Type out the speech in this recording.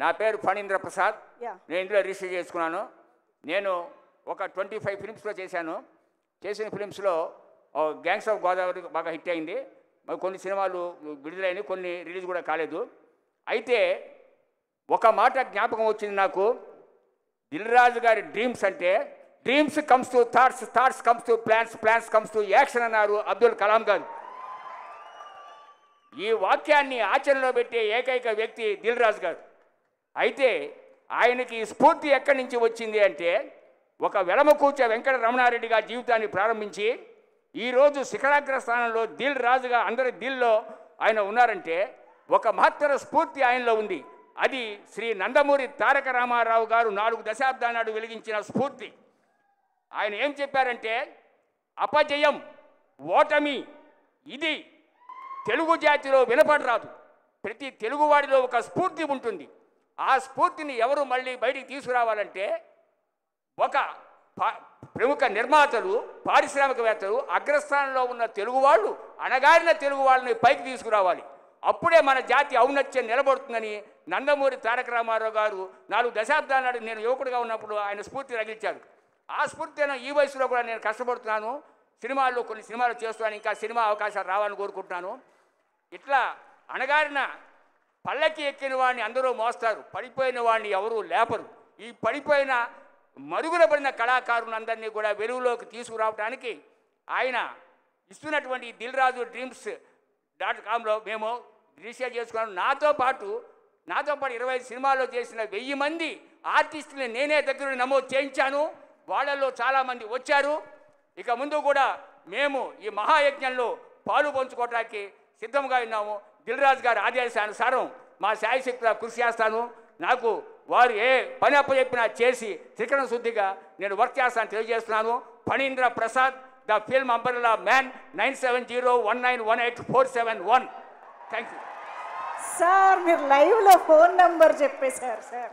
నా పేరు ఫణీంద్ర ప్రసాద్. Yeah. నేను ఇందులో రిజిస్టర్ చేసుకున్నాను. నేను ఒక 25 ఫిలిమ్స్లో చేశాను. చేసిన ఫిలిమ్స్లో గ్యాంగ్స్ ఆఫ్ గోదావరి బాగా హిట్ అయింది. మరి కొన్ని సినిమాలు విడుదలైనవి, కొన్ని రిలీజ్ కూడా కాలేదు. అయితే ఒక మాట జ్ఞాపకం వచ్చింది నాకు. దిల్ రాజు గారి డ్రీమ్స్ అంటే dreams comes to thoughts, thoughts comes to plans, plans comes to action అన్నారు అబ్దుల్ కలాం గారు. ఈ వాక్యాన్ని ఆచరణలో పెట్టే ఏకైక వ్యక్తి దిల్ రాజు గారు. అయితే ఆయనకి స్ఫూర్తి ఎక్కడి నుంచి వచ్చింది అంటే ఒక వెలమకూచ వెంకట రమణారెడ్డిగా జీవితాన్ని ప్రారంభించి ఈరోజు శిఖరాగ్ర స్థానంలో దిల్ రాజుగా అందరి దిల్లో ఆయన ఉన్నారంటే ఒక మహత్తర స్ఫూర్తి ఆయనలో ఉంది. అది శ్రీ నందమూరి తారక రామారావు గారు 4 దశాబ్దాల నాడు వెలిగించిన స్ఫూర్తి. ఆయన ఏం చెప్పారంటే అపజయం, ఓటమి ఇది తెలుగు జాతిలో వినపడరాదు. ప్రతి తెలుగువాడిలో ఒక స్ఫూర్తి ఉంటుంది. ఆ స్ఫూర్తిని ఎవరు మళ్ళీ బయటికి తీసుకురావాలంటే ఒక ప్రముఖ నిర్మాతలు, పారిశ్రామికవేత్తలు, అగ్రస్థానంలో ఉన్న తెలుగు వాళ్ళు, అణగారిన తెలుగు వాళ్ళని పైకి తీసుకురావాలి. అప్పుడే మన జాతి ఔన్నత్యం నిలబడుతుందని నందమూరి తారక రామారావు గారు 4 దశాబ్దాల నాడు నేను యువకుడిగా ఉన్నప్పుడు ఆయన స్ఫూర్తి రగిల్చారు. ఆ స్ఫూర్తిని ఈ వయసులో కూడా నేను కష్టపడుతున్నాను. సినిమాల్లో కొన్ని సినిమాలు చేస్తున్నాను. ఇంకా సినిమా అవకాశాలు రావాలని కోరుకుంటున్నాను. ఇట్లా అణగారిన పల్లకి ఎక్కిన వాడిని అందరూ మోస్తారు, పడిపోయిన వాడిని ఎవరూ లేపరు. ఈ పడిపోయిన మరుగున పడిన కళాకారులందరినీ కూడా వెలుగులోకి తీసుకురావడానికి ఆయన ఇస్తున్నటువంటి దిల్ రాజు డ్రీమ్స్.comలో మేము రిజిస్టర్ చేసుకున్నాను. నాతో పాటు 25 సినిమాల్లో చేసిన 1000 మంది ఆర్టిస్టులని నేనే దగ్గర నమోదు చేయించాను. వాళ్ళల్లో చాలామంది వచ్చారు. ఇక ముందు కూడా మేము ఈ మహాయజ్ఞంలో పాలు పంచుకోవడానికి సిద్ధంగా ఉన్నాము. దిల్ రాజు గారి ఆదేశానుసారం మా శాయశక్తిగా కృషి చేస్తాను. నాకు వారు ఏ పని అప్పచెప్పినా చేసి త్రికరణ శుద్ధిగా నేను వర్క్ చేస్తాను తెలియజేస్తున్నాను. Phanindra Prasad, the film umbrella man, 9701918471. Thank you sir. మీరు లైవ్లో ఫోన్ నంబర్ చెప్పేశారు సార్.